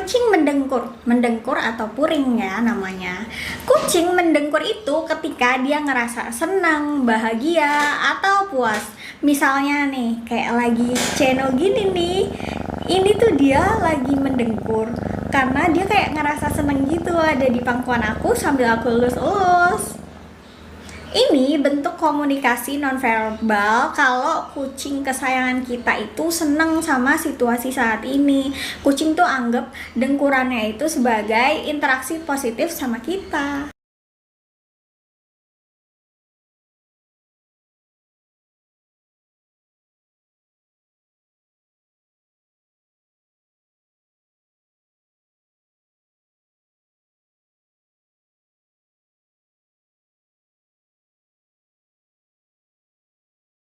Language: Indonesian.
Kucing mendengkur, mendengkur atau puring ya namanya. Kucing mendengkur itu ketika dia ngerasa senang, bahagia, atau puas. Misalnya nih, kayak lagi channel gini nih, ini tuh dia lagi mendengkur karena dia kayak ngerasa seneng gitu ada di pangkuan aku sambil aku elus-elus. Ini bentuk komunikasi nonverbal kalau kucing kesayangan kita itu seneng sama situasi saat ini. Kucing tuh anggap dengkurannya itu sebagai interaksi positif sama kita.